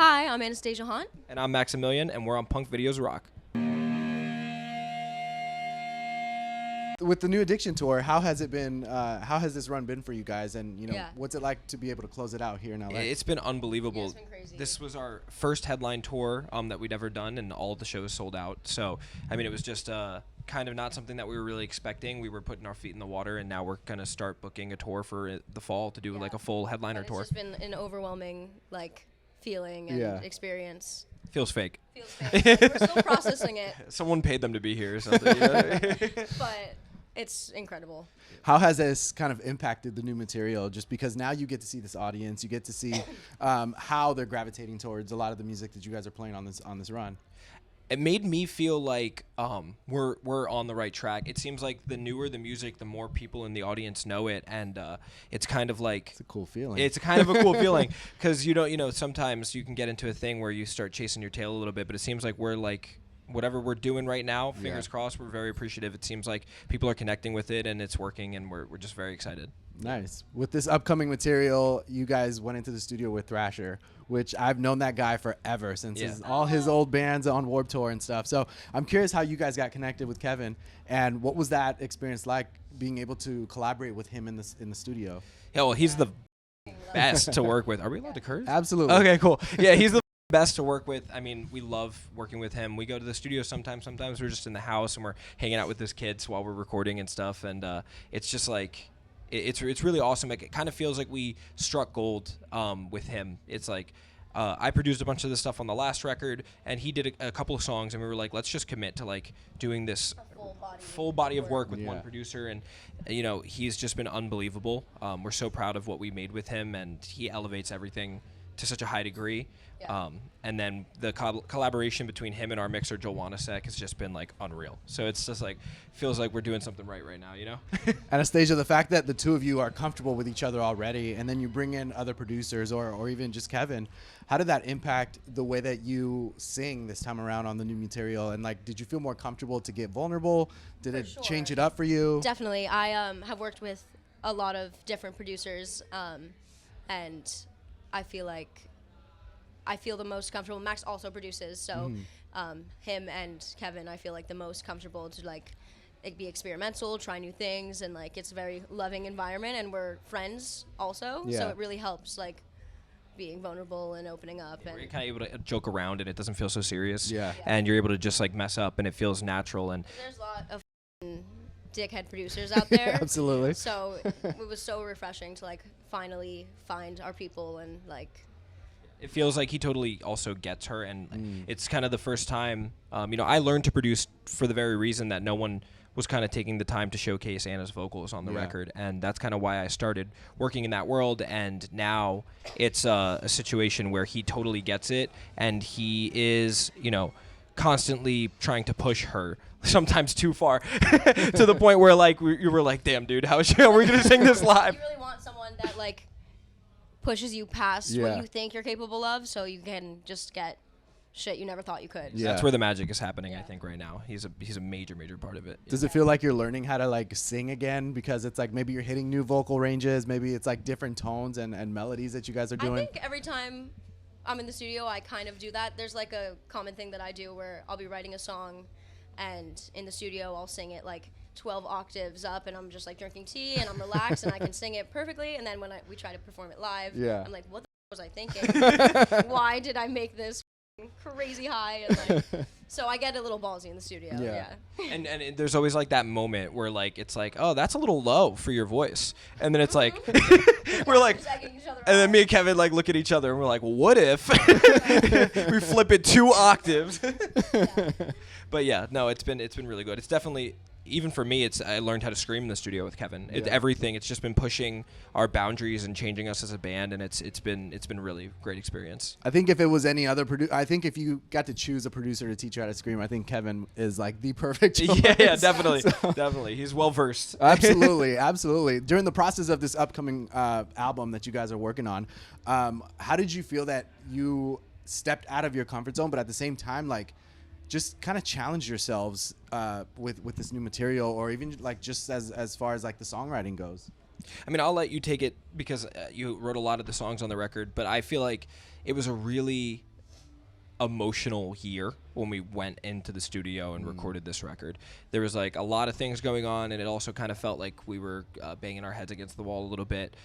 Hi, I'm Anastacia. And I'm Maximillion, and we're on Punkvideosrock. With the new Addiction tour, how has it been? How has this run been for you guys? And what's it like to be able to close it out here in LA? It's been unbelievable. Yeah, it's been crazy. This was our first headline tour that we'd ever done, and all of the shows sold out. So, I mean, it was just kind of not something that we were really expecting. We were putting our feet in the water, and now we're gonna start booking a tour for the fall to do like a full headliner tour. It's just been an overwhelming feeling and experience. Feels fake. Feels fake. We're still processing it. Someone paid them to be here or something. But it's incredible. How has this kind of impacted the new material? Just because now you get to see this audience, you get to see how they're gravitating towards a lot of the music that you guys are playing on this run. It made me feel like we're on the right track. It seems like the newer the music, the more people in the audience know it, and it's kind of like it's a cool feeling. It's kind of a cool feeling because sometimes you can get into a thing where you start chasing your tail a little bit, but it seems like we're like whatever we're doing right now, fingers crossed, we're very appreciative. It seems like people are connecting with it and it's working, and we're just very excited. Nice. With this upcoming material, you guys went into the studio with Thrasher, which I've known that guy forever since all his old bands on Warped Tour and stuff. So I'm curious how you guys got connected with Kevin, and what was that experience like being able to collaborate with him in the studio? Yeah, well, he's the best to work with. Are we allowed to curse? Absolutely. Okay, cool. Yeah, he's the best to work with. I mean, we love working with him. We go to the studio sometimes. Sometimes we're just in the house and we're hanging out with his kids while we're recording and stuff. And it's just like, it's really awesome. It kind of feels like we struck gold with him. It's like, I produced a bunch of this stuff on the last record, and he did a couple of songs, and we were like, let's just commit to like doing this full body of work with one producer. And he's just been unbelievable. We're so proud of what we made with him, and he elevates everything to such a high degree. And then the collaboration between him and our mixer Joel Wanasek has just been like unreal. So it's just like feels like we're doing something right now, Anastacia, the fact that the two of you are comfortable with each other already, and then you bring in other producers or even just Kevin, how did that impact the way that you sing this time around on the new material? And like, did you feel more comfortable to get vulnerable? Did it change it up for you? Definitely. I have worked with a lot of different producers, and I feel the most comfortable. Max also produces, so him and Kevin, I feel like the most comfortable to like be experimental, try new things, and like it's a very loving environment, and we're friends also, so it really helps like being vulnerable and opening up. And you're kind of able to joke around, and it doesn't feel so serious. Yeah. And you're able to just like mess up, and it feels natural. And there's a lot of dickhead producers out there. Absolutely. So it was so refreshing to like finally find our people, and like it feels like he totally also gets her, and it's kind of the first time, I learned to produce for the very reason that no one was kind of taking the time to showcase Anna's vocals on the record, and that's kind of why I started working in that world. And now it's a situation where he totally gets it, and he is, constantly trying to push her, sometimes too far, to the point where like you were like, damn, dude, how are we gonna sing this live? You really want someone that like pushes you past what you think you're capable of, so you can just get shit you never thought you could. Yeah. That's where the magic is happening, I think, right now. He's a major part of it. Does it feel like you're learning how to like sing again, because it's like maybe you're hitting new vocal ranges, maybe it's like different tones and melodies that you guys are doing? I think every time I'm in the studio, I kind of do that. There's like a common thing that I do where I'll be writing a song, and in the studio I'll sing it like 12 octaves up, and I'm just like drinking tea and I'm relaxed and I can sing it perfectly. And then when we try to perform it live, I'm like, what the was I thinking? Why did I make this crazy high? And like, so I get a little ballsy in the studio. And there's always like that moment where like it's like, oh, that's a little low for your voice, and then it's like we're like, and then me and Kevin like look at each other and we're like, well, what if we flip it 2 octaves? But yeah, no, it's been really good. It's definitely, even for me, I learned how to scream in the studio with Kevin. Everything, it's just been pushing our boundaries and changing us as a band, and it's been really great experience. I think if it was any other I think if you got to choose a producer to teach you how to scream, I think Kevin is like the perfect choice. Yeah, definitely. Definitely. He's well versed. Absolutely. During the process of this upcoming album that you guys are working on, how did you feel that you stepped out of your comfort zone, but at the same time, like, just kind of challenge yourselves with this new material, or even like just as far as like the songwriting goes? I mean, I'll let you take it because you wrote a lot of the songs on the record, but I feel like it was a really emotional year when we went into the studio and recorded this record. There was like a lot of things going on, and it also kind of felt like we were banging our heads against the wall a little bit.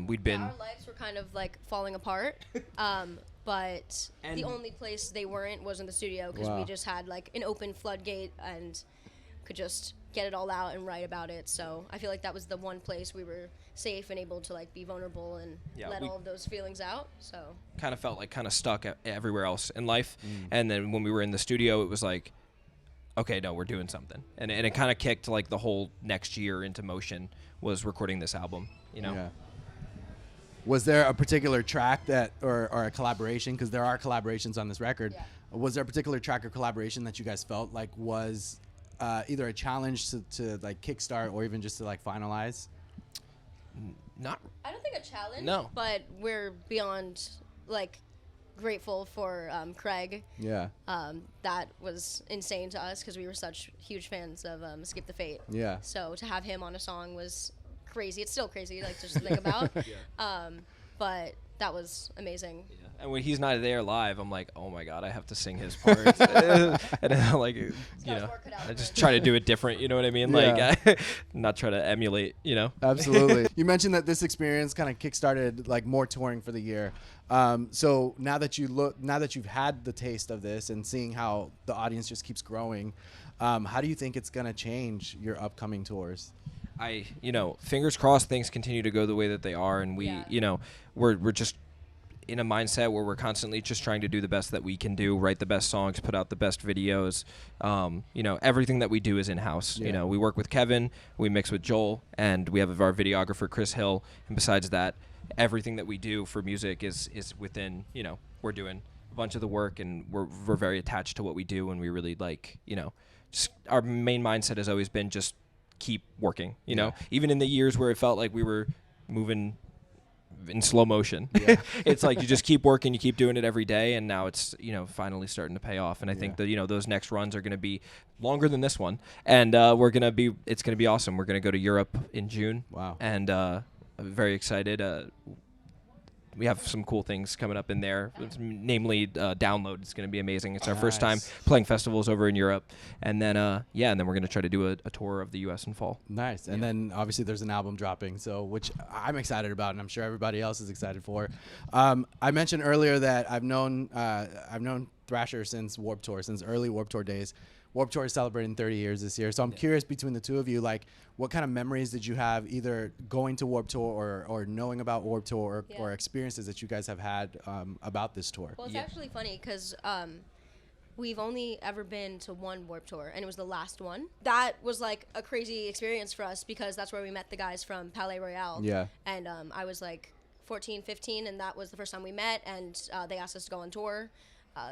We'd been our lives were kind of like falling apart. But the only place they weren't was in the studio, because we just had like an open floodgate and could just get it all out and write about it. So I feel like that was the one place we were safe and able to like be vulnerable and let all of those feelings out. So kind of felt like kind of stuck everywhere else in life. And then when we were in the studio, it was like, okay, no, we're doing something. And it kind of kicked like the whole next year into motion, was recording this album, you know? Yeah. Was there a particular track that, or a collaboration, because there are collaborations on this record, was there a particular track or collaboration that you guys felt like was either a challenge to like kickstart or even just to like finalize? I don't think a challenge. No. But we're beyond like grateful for Craig. Yeah. That was insane to us because we were such huge fans of Skip the Fate. Yeah. So to have him on a song was crazy. It's still crazy, like just to think about. But that was amazing. Yeah. And when he's not there live, I'm like, oh my God, I have to sing his part. And then, like, you know, I just try to do it different. You know what I mean? Yeah. Like, not try to emulate, you know? Absolutely. You mentioned that this experience kind of kickstarted like more touring for the year. So now that you've had the taste of this and seeing how the audience just keeps growing, how do you think it's going to change your upcoming tours? You know, fingers crossed things continue to go the way that they are. And we, you know, we're just in a mindset where we're constantly just trying to do the best that we can do, write the best songs, put out the best videos. You know, everything that we do is in-house. You know, we work with Kevin, we mix with Joel, and we have our videographer, Chris Hill. And besides that, everything that we do for music is within, you know, we're doing a bunch of the work, and we're very attached to what we do, and we really like, you know, just our main mindset has always been just keep working, you know, even in the years where it felt like we were moving in slow motion. It's like you just keep working, you keep doing it every day, and now it's, you know, finally starting to pay off. And I think that, you know, those next runs are going to be longer than this one, and it's going to be awesome. We're going to go to Europe in June. Wow. And I'm very excited. We have some cool things coming up in there, namely Download. It's going to be amazing. It's our first time playing festivals over in Europe. And then, and then we're going to try to do a tour of the U.S. in fall. Nice. And then obviously there's an album dropping, so which I'm excited about, and I'm sure everybody else is excited for. I mentioned earlier that I've known Thrasher since Warped Tour, since early Warped Tour days. Warped Tour is celebrating 30 years this year, so I'm curious between the two of you, like, what kind of memories did you have either going to Warped Tour or knowing about Warped Tour or experiences that you guys have had about this tour? Well, it's actually funny because we've only ever been to one Warped Tour, and it was the last one. That was like a crazy experience for us because that's where we met the guys from Palais Royale. Yeah. And I was like 14, 15, and that was the first time we met, and they asked us to go on tour.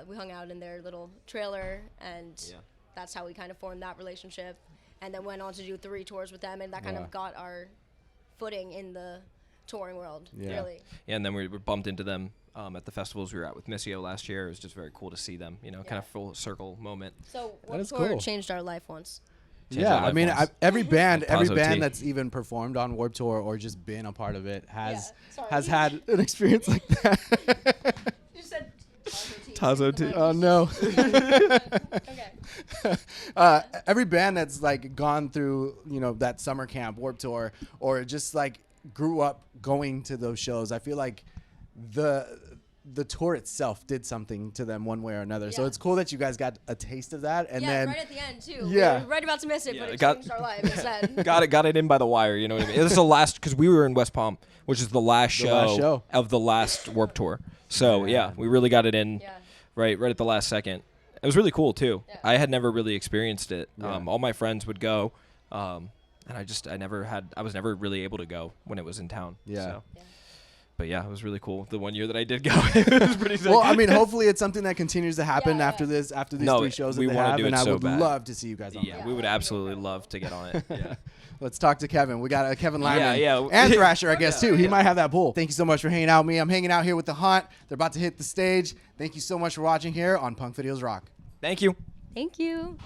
We hung out in their little trailer, and that's how we kind of formed that relationship, and then went on to do 3 tours with them, and that kind of got our footing in the touring world, really. Yeah, and then we were bumped into them at the festivals we were at with Missio last year. It was just very cool to see them, you know, kind of full circle moment. So Warped Tour changed our life once. I mean, every band that's even performed on Warped Tour or just been a part of it has had an experience like that. You said Tazo T. Oh no. Okay. Every band that's like gone through, you know, that summer camp, Warped Tour, or just like grew up going to those shows, I feel like the tour itself did something to them one way or another. So it's cool that you guys got a taste of that, and then right at the end too. Yeah, we were right about to miss it, but it changed our life instead. Got it in by the wire. You know what I mean? This is the last, because we were in West Palm, which is the last show of the last Warped Tour. So we really got it in right at the last second. It was really cool too. I had never really experienced it. All my friends would go, and I was never really able to go when it was in town. But yeah, it was really cool. The one year that I did go, it was pretty sick. Well, I mean, hopefully it's something that continues to happen after these 3 shows that they have, and I would love to see you guys on that. We would absolutely love to get on it. Yeah. Let's talk to Kevin. We got Kevin Lyman and Thrasher, I guess, too. He might have that pull. Thank you so much for hanging out with me. I'm hanging out here with The Haunt. They're about to hit the stage. Thank you so much for watching here on Punk Videos Rock. Thank you. Thank you.